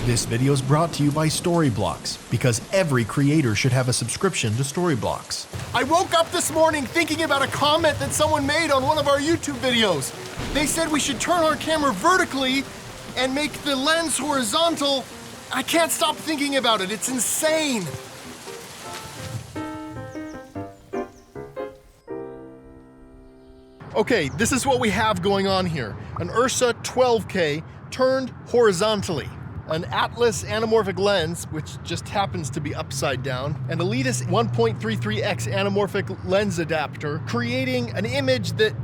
This video is brought to you by STORYBLOCKS, because every creator should have a subscription to STORYBLOCKS. I woke up this morning thinking about a comment that someone made on one of our YouTube videos. They said we should turn our camera vertically and make the lens horizontal. I can't stop thinking about it. It's insane. Okay, this is what we have going on here. An Ursa 12K turned horizontally. An Atlas anamorphic lens, which just happens to be upside down, and a Letus 1.33x anamorphic lens adapter, creating an image that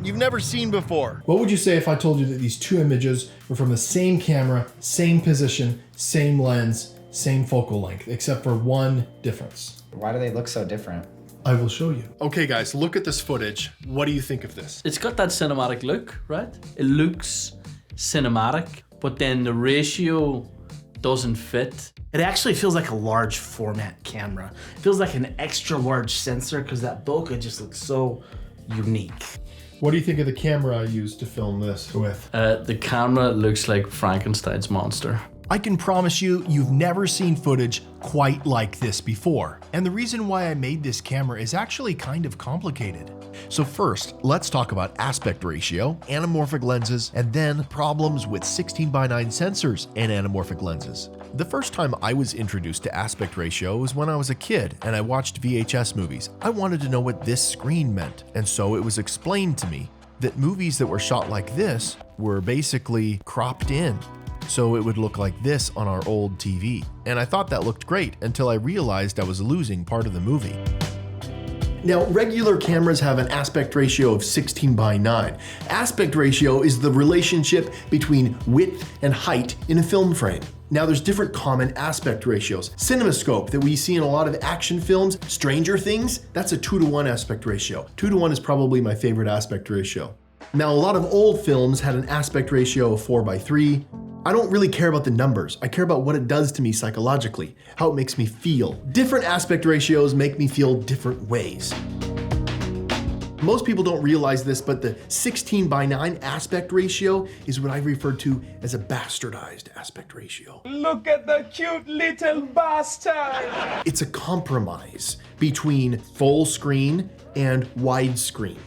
you've never seen before. What would you say if I told you that these two images were from the same camera, same position, same lens, same focal length, except for one difference? Why do they look so different? I will show you. Okay guys, look at this footage. What do you think of this? It's got that cinematic look, right? It looks cinematic, but then the ratio doesn't fit. It actually feels like a large format camera. It feels like an extra large sensor because that bokeh just looks so unique. What do you think of the camera I used to film this with? The camera looks like Frankenstein's monster. I can promise you, you've never seen footage quite like this before. And the reason why I made this camera is actually kind of complicated. So first, let's talk about aspect ratio, anamorphic lenses, and then problems with 16:9 sensors and anamorphic lenses. The first time I was introduced to aspect ratio was when I was a kid and I watched VHS movies. I wanted to know what this screen meant, and so it was explained to me that movies that were shot like this were basically cropped in, so it would look like this on our old TV. And I thought that looked great until I realized I was losing part of the movie. Now, regular cameras have an aspect ratio of 16:9. Aspect ratio is the relationship between width and height in a film frame. Now, there's different common aspect ratios. CinemaScope that we see in a lot of action films, Stranger Things, that's a 2:1 aspect ratio. 2:1 is probably my favorite aspect ratio. Now, a lot of old films had an aspect ratio of 4:3. I don't really care about the numbers. I care about what it does to me psychologically, how it makes me feel. Different aspect ratios make me feel different ways. Most people don't realize this, but the 16:9 aspect ratio is what I refer to as a bastardized aspect ratio. Look at the cute little bastard! It's a compromise between full screen and widescreen.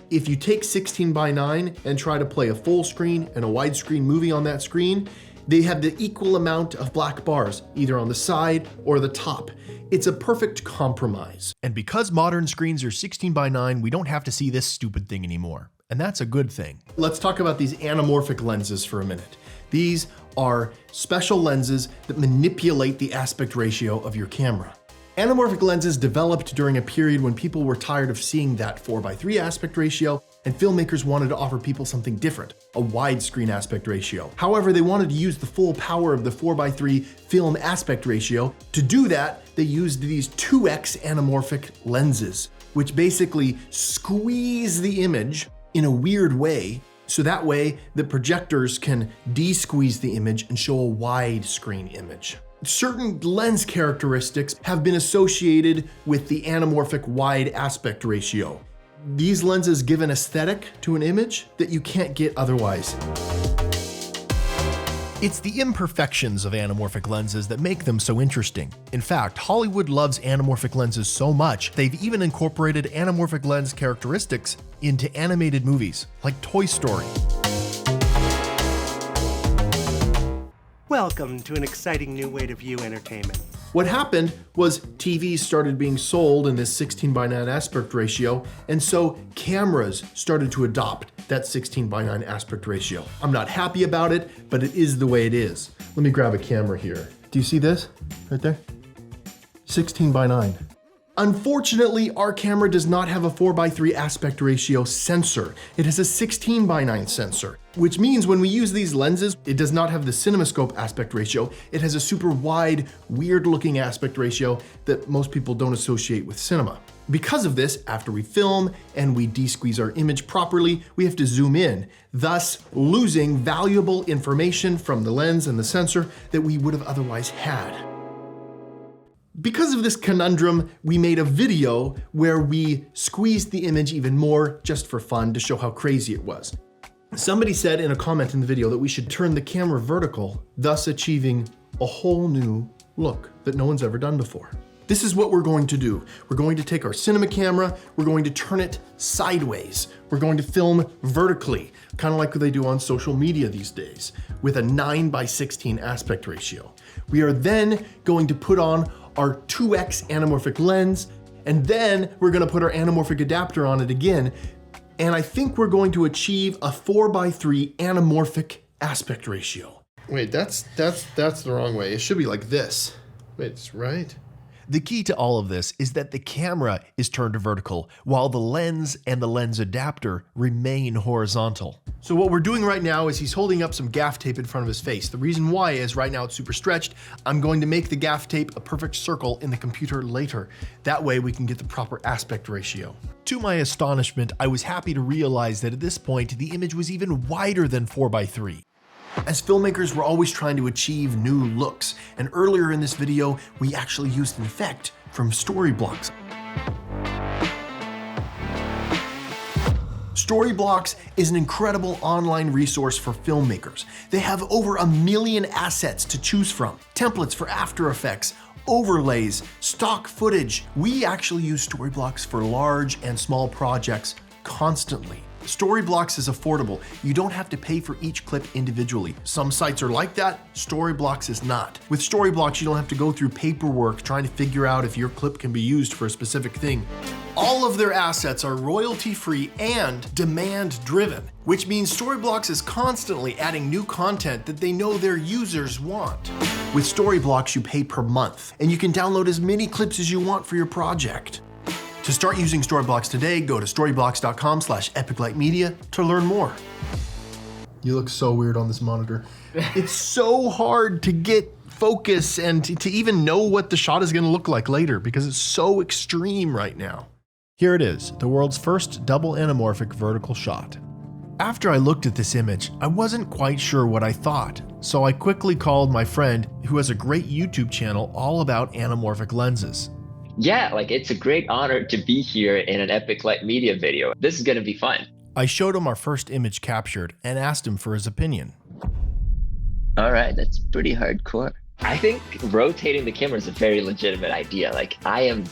If you take 16:9 and try to play a full screen and a widescreen movie on that screen, they have the equal amount of black bars, either on the side or the top. It's a perfect compromise. And because modern screens are 16:9, we don't have to see this stupid thing anymore. And that's a good thing. Let's talk about these anamorphic lenses for a minute. These are special lenses that manipulate the aspect ratio of your camera. Anamorphic lenses developed during a period when people were tired of seeing that 4:3 aspect ratio, and filmmakers wanted to offer people something different, a widescreen aspect ratio. However, they wanted to use the full power of the 4:3 film aspect ratio. To do that, they used these 2x anamorphic lenses, which basically squeeze the image in a weird way, so that way the projectors can de-squeeze the image and show a widescreen image. Certain lens characteristics have been associated with the anamorphic wide aspect ratio. These lenses give an aesthetic to an image that you can't get otherwise. It's the imperfections of anamorphic lenses that make them so interesting. In fact, Hollywood loves anamorphic lenses so much, they've even incorporated anamorphic lens characteristics into animated movies, like Toy Story. Welcome to an exciting new way to view entertainment. What happened was TVs started being sold in this 16:9 aspect ratio, and so cameras started to adopt that 16:9 aspect ratio. I'm not happy about it, but it is the way it is. Let me grab a camera here. Do you see this right there? 16:9. Unfortunately, our camera does not have a 4:3 aspect ratio sensor. It has a 16:9 sensor, which means when we use these lenses, it does not have the CinemaScope aspect ratio. It has a super wide, weird looking aspect ratio that most people don't associate with cinema. Because of this, after we film and we de-squeeze our image properly, we have to zoom in, thus losing valuable information from the lens and the sensor that we would have otherwise had. Because of this conundrum, we made a video where we squeezed the image even more just for fun to show how crazy it was. Somebody said in a comment in the video that we should turn the camera vertical, thus achieving a whole new look that no one's ever done before. This is what we're going to do. We're going to take our cinema camera, we're going to turn it sideways. We're going to film vertically, kind of like what they do on social media these days, with a 9:16 aspect ratio. We are then going to put on our 2x anamorphic lens, and then we're gonna put our anamorphic adapter on it again, and I think we're going to achieve a 4:3 anamorphic aspect ratio. Wait, that's the wrong way. It should be like this. Wait, it's right. The key to all of this is that the camera is turned to vertical while the lens and the lens adapter remain horizontal. So what we're doing right now is he's holding up some gaff tape in front of his face. The reason why is right now it's super stretched. I'm going to make the gaff tape a perfect circle in the computer later. That way we can get the proper aspect ratio. To my astonishment, I was happy to realize that at this point the image was even wider than 4:3. As filmmakers, we're always trying to achieve new looks, and earlier in this video, we actually used an effect from STORYBLOCKS. STORYBLOCKS is an incredible online resource for filmmakers. They have over 1 million assets to choose from, templates for After Effects, overlays, stock footage. We actually use STORYBLOCKS for large and small projects constantly. STORYBLOCKS is affordable. You don't have to pay for each clip individually. Some sites are like that, STORYBLOCKS is not. With STORYBLOCKS, you don't have to go through paperwork trying to figure out if your clip can be used for a specific thing. All of their assets are royalty-free and demand-driven, which means STORYBLOCKS is constantly adding new content that they know their users want. With STORYBLOCKS, you pay per month, and you can download as many clips as you want for your project. To start using STORYBLOCKS today, go to storyblocks.com/epiclightmedia to learn more. You look so weird on this monitor. It's so hard to get focus and to even know what the shot is gonna look like later because it's so extreme right now. Here it is, the world's first double anamorphic vertical shot. After I looked at this image, I wasn't quite sure what I thought, so I quickly called my friend who has a great YouTube channel all about anamorphic lenses. Yeah, like it's a great honor to be here in an Epic Light Media video. This is gonna be fun. I showed him our first image captured and asked him for his opinion. All right, that's pretty hardcore. I think rotating the camera is a very legitimate idea. Like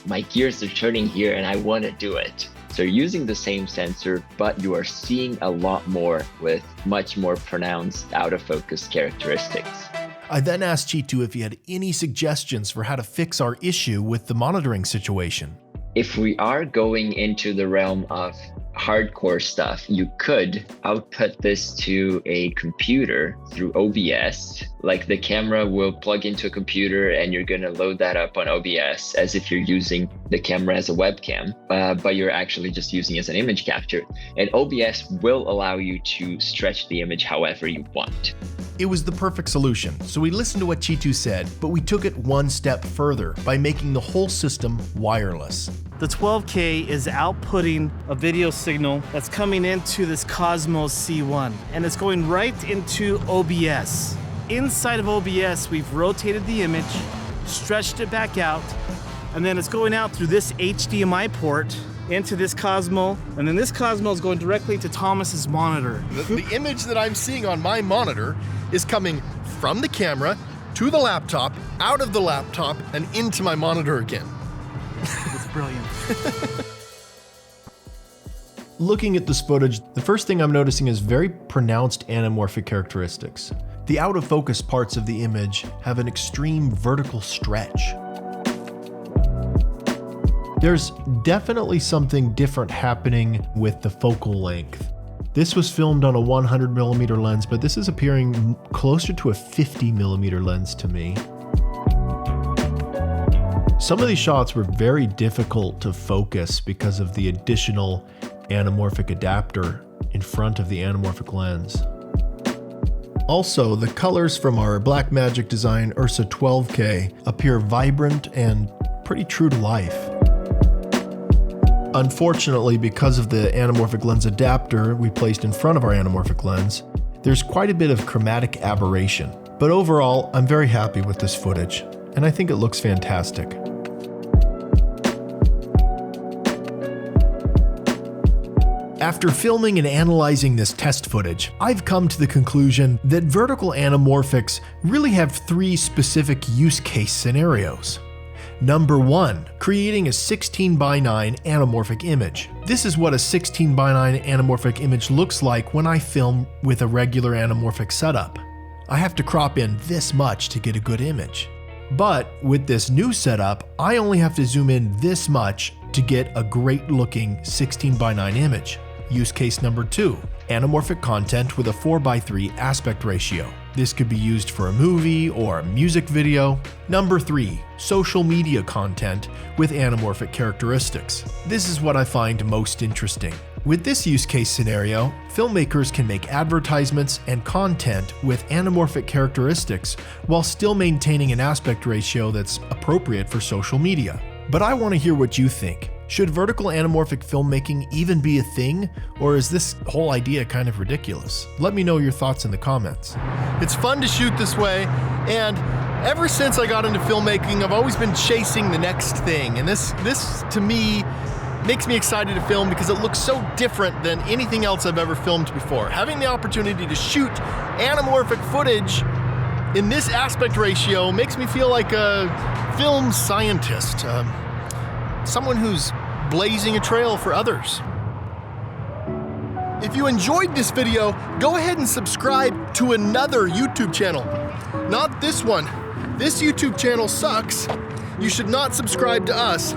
my gears are turning here and I wanna do it. So you're using the same sensor, but you are seeing a lot more with much more pronounced out of focus characteristics. I then asked Chitu if he had any suggestions for how to fix our issue with the monitoring situation. If we are going into the realm of hardcore stuff, you could output this to a computer through OBS. Like the camera will plug into a computer and you're gonna load that up on OBS as if you're using the camera as a webcam, but you're actually just using it as an image capture. And OBS will allow you to stretch the image however you want. It was the perfect solution, so we listened to what Chitu said, but we took it one step further by making the whole system wireless. The 12K is outputting a video signal that's coming into this Cosmos C1, and it's going right into OBS. Inside of OBS, we've rotated the image, stretched it back out, and then it's going out through this HDMI port into this Cosmo, and then this Cosmo is going directly to Thomas's monitor. The image that I'm seeing on my monitor is coming from the camera to the laptop, out of the laptop, and into my monitor again. It's brilliant. Looking at this footage, the first thing I'm noticing is very pronounced anamorphic characteristics. The out of focus parts of the image have an extreme vertical stretch. There's definitely something different happening with the focal length. This was filmed on a 100mm lens, but this is appearing closer to a 50mm lens to me. Some of these shots were very difficult to focus because of the additional anamorphic adapter in front of the anamorphic lens. Also, the colors from our Blackmagic Design Ursa 12K appear vibrant and pretty true to life. Unfortunately, because of the anamorphic lens adapter we placed in front of our anamorphic lens, there's quite a bit of chromatic aberration. But overall, I'm very happy with this footage, and I think it looks fantastic. After filming and analyzing this test footage, I've come to the conclusion that vertical anamorphics really have 3 specific use case scenarios. Number 1, creating a 16:9 anamorphic image. This is what a 16:9 anamorphic image looks like when I film with a regular anamorphic setup. I have to crop in this much to get a good image. But with this new setup, I only have to zoom in this much to get a great looking 16:9 image. Use case number 2, anamorphic content with a 4:3 aspect ratio. This could be used for a movie or a music video. Number 3, social media content with anamorphic characteristics. This is what I find most interesting. With this use case scenario, filmmakers can make advertisements and content with anamorphic characteristics while still maintaining an aspect ratio that's appropriate for social media. But I want to hear what you think. Should vertical anamorphic filmmaking even be a thing, or is this whole idea kind of ridiculous? Let me know your thoughts in the comments. It's fun to shoot this way, and ever since I got into filmmaking, I've always been chasing the next thing. And this to me makes me excited to film because it looks so different than anything else I've ever filmed before. Having the opportunity to shoot anamorphic footage in this aspect ratio makes me feel like a film scientist, someone who's blazing a trail for others. If you enjoyed this video, go ahead and subscribe to another YouTube channel. Not this one. This YouTube channel sucks. You should not subscribe to us.